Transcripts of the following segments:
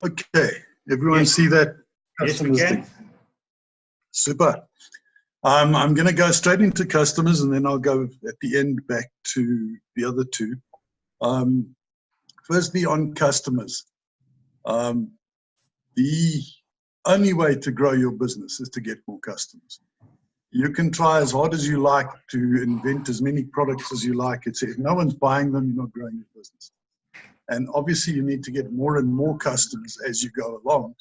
Okay, everyone Yes. see that? Yes, we Customers can. thing? Super. I'm going to go straight into customers, and then I'll go at the end back to the other two. Firstly, on customers, the only way to grow your business is to get more customers. You can try as hard as you like to invent as many products as you like. If no one's buying them, you're not growing your business. And obviously, you need to get more and more customers as you go along,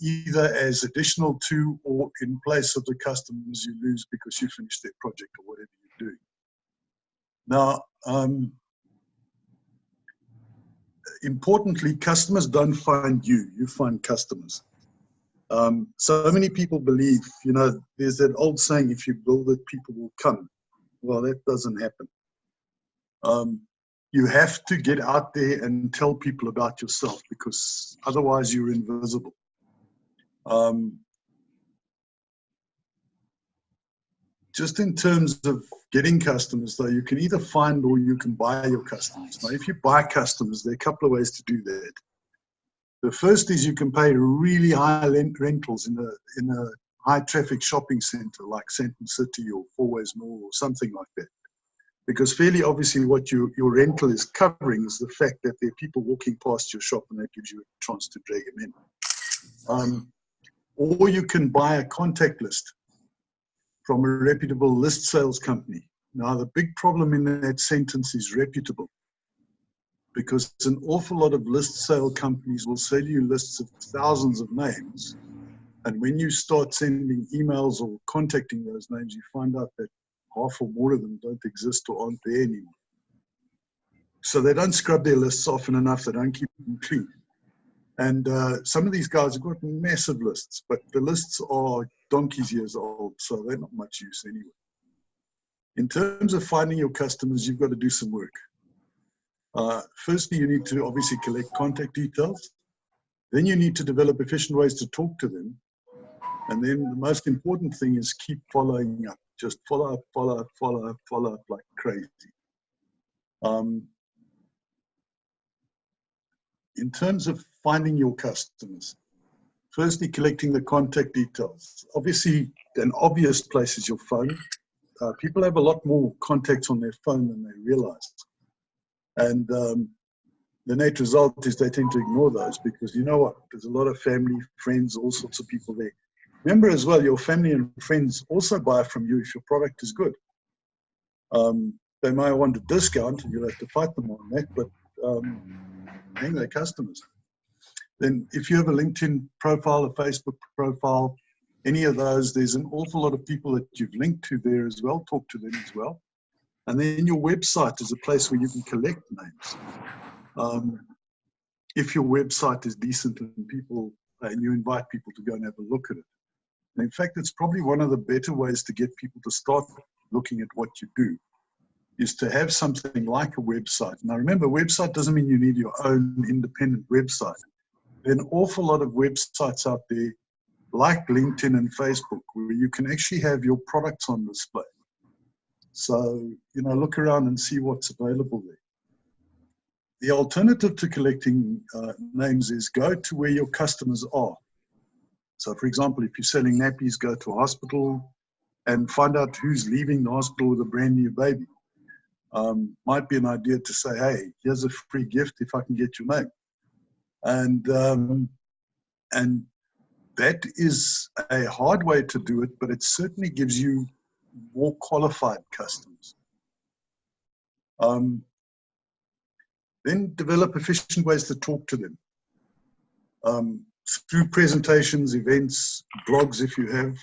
either as additional to or in place of the customers you lose because you finished their project or whatever you're doing. Now, importantly, customers don't find you, you find customers. So many people believe, there's that old saying, if you build it, people will come. Well, that doesn't happen. You have to get out there and tell people about yourself, because otherwise you're invisible. Just in terms of getting customers, though, you can either find or you can buy your customers. Now, if you buy customers, there are a couple of ways to do that. The first is you can pay really high rentals in a high traffic shopping center like Sandton City or Fourways Mall or something like that. Because fairly obviously what your rental is covering is the fact that there are people walking past your shop, and that gives you a chance to drag them in. Or you can buy a contact list from a reputable list sales company. Now, the big problem in that sentence is reputable, because an awful lot of list sale companies will sell you lists of thousands of names. And when you start sending emails or contacting those names, you find out that half or more of them don't exist or aren't there anymore. So they don't scrub their lists often enough. They don't keep them clean. And some of these guys have got massive lists, but the lists are donkey's years old, so they're not much use anyway. In terms of finding your customers, you've got to do some work. Firstly, you need to obviously collect contact details. Then you need to develop efficient ways to talk to them. And then the most important thing is keep following up. Just follow up, follow up, follow up, follow up like crazy. In terms of finding your customers, firstly, collecting the contact details. Obviously, an obvious place is your phone. People have a lot more contacts on their phone than they realize. And the net result is they tend to ignore those, because you know what? There's a lot of family, friends, all sorts of people there. Remember as well, your family and friends also buy from you if your product is good. They might want a discount, and you'll have to fight them on that, but they're customers. Then if you have a LinkedIn profile, a Facebook profile, any of those, there's an awful lot of people that you've linked to there as well. Talk to them as well. And then your website is a place where you can collect names. If your website is decent and you invite people to go and have a look at it. And in fact, it's probably one of the better ways to get people to start looking at what you do, is to have something like a website. Now remember, website doesn't mean you need your own independent website. There are an awful lot of websites out there, like LinkedIn and Facebook, where you can actually have your products on display. So, look around and see what's available there. The alternative to collecting names is go to where your customers are. So, for example, if you're selling nappies, go to a hospital and find out who's leaving the hospital with a brand new baby. Might be an idea to say, hey, here's a free gift if I can get your name. And that is a hard way to do it, but it certainly gives you more qualified customers. Then develop efficient ways to talk to them. Through presentations, events, blogs if you have,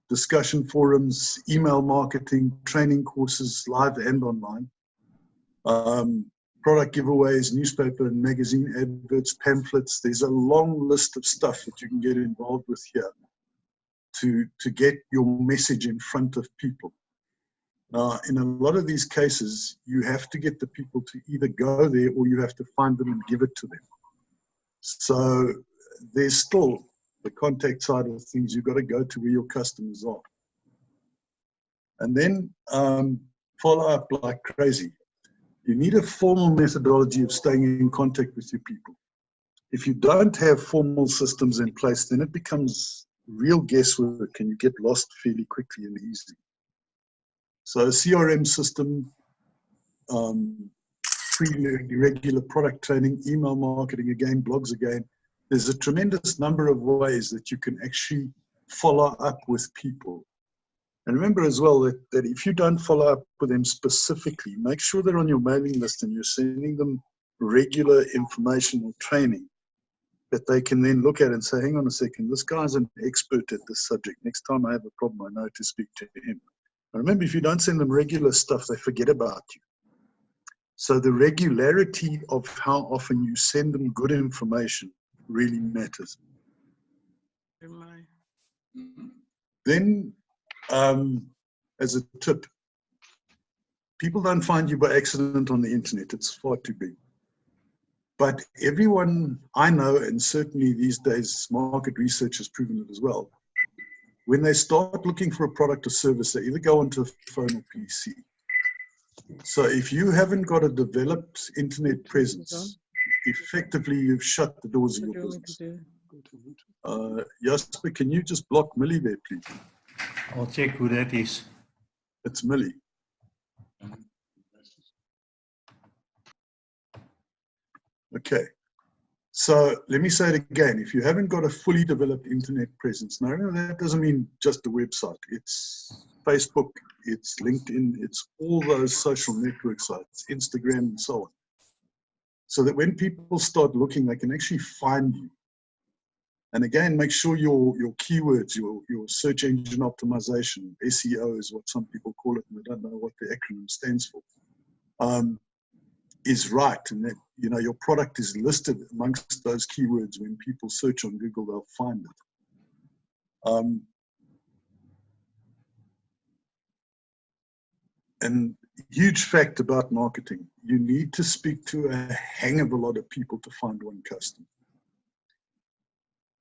discussion forums, email marketing, training courses, live and online, product giveaways, newspaper and magazine adverts, pamphlets. There's a long list of stuff that you can get involved with here to get your message in front of people. Now, in a lot of these cases, you have to get the people to either go there or you have to find them and give it to them. So there's still the contact side of things. You've got to go to where your customers are. And then follow up like crazy. You need a formal methodology of staying in contact with your people. If you don't have formal systems in place, then it becomes real guesswork and you get lost fairly quickly and easily. So a CRM system, free regular product training, email marketing again, blogs again. There's a tremendous number of ways that you can actually follow up with people. And remember as well that if you don't follow up with them specifically, make sure they're on your mailing list and you're sending them regular information or training that they can then look at and say, hang on a second, this guy's an expert at this subject. Next time I have a problem, I know to speak to him. And remember, if you don't send them regular stuff, they forget about you. So the regularity of how often you send them good information really matters. Then, as a tip, people don't find you by accident on the internet. It's far too big. But everyone I know, and certainly these days market research has proven it as well, when they start looking for a product or service, they either go onto a phone or PC. So if you haven't got a developed internet presence, effectively you've shut the doors of your business. Jasper, can you just block Millie there, please? I'll check who that is. It's Millie. Okay. So let me say it again. If you haven't got a fully developed internet presence, now that doesn't mean just a website. It's Facebook, it's LinkedIn, it's all those social network sites, Instagram and so on. So that when people start looking, they can actually find you. And again, make sure your keywords, your search engine optimization, SEO is what some people call it, and they don't know what the acronym stands for, is right, and that your product is listed amongst those keywords. When people search on Google, they'll find it. And huge fact about marketing, you need to speak to a hang of a lot of people to find one customer.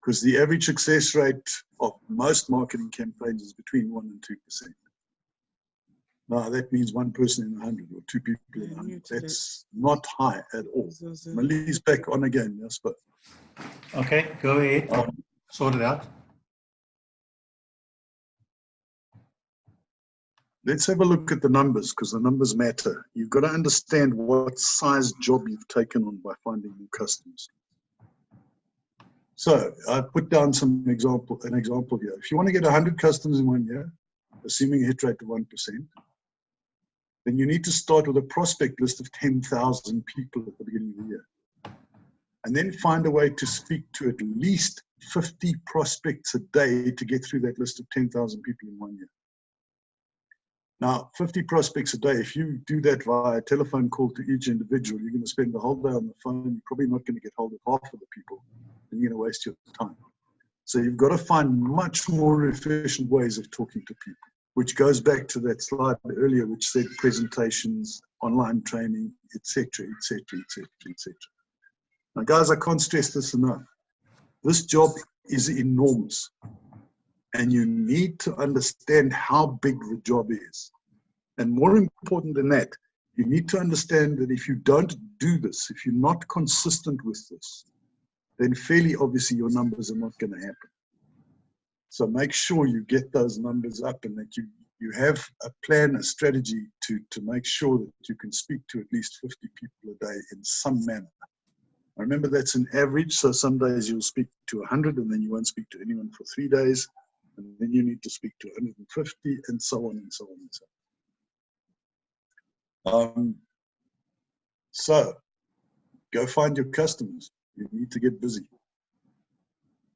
Because the average success rate of most marketing campaigns is between 1% and 2%. Now, that means 1 person in 100 or 2 people in 100. That's not high at all. Millie's back on again, Jasper. Okay, go ahead. Sort it out. Let's have a look at the numbers, because the numbers matter. You've got to understand what size job you've taken on by finding new customers. So I put down an example here. If you want to get 100 customers in 1 year, assuming a hit rate of 1%, then you need to start with a prospect list of 10,000 people at the beginning of the year. And then find a way to speak to at least 50 prospects a day to get through that list of 10,000 people in 1 year. Now, 50 prospects a day, if you do that via a telephone call to each individual, you're going to spend the whole day on the phone. You're probably not going to get hold of half of the people, and you're going to waste your time. So you've got to find much more efficient ways of talking to people, which goes back to that slide earlier, which said presentations, online training, etc., etc., etc., etc. Now, guys, I can't stress this enough. This job is enormous. And you need to understand how big the job is. And more important than that, you need to understand that if you don't do this, if you're not consistent with this, then fairly obviously your numbers are not going to happen. So make sure you get those numbers up and that you have a plan, a strategy to make sure that you can speak to at least 50 people a day in some manner. Remember, that's an average, so some days you'll speak to 100 and then you won't speak to anyone for 3 days. And then you need to speak to 150 and so on and so on and so on. So go find your customers. You need to get busy.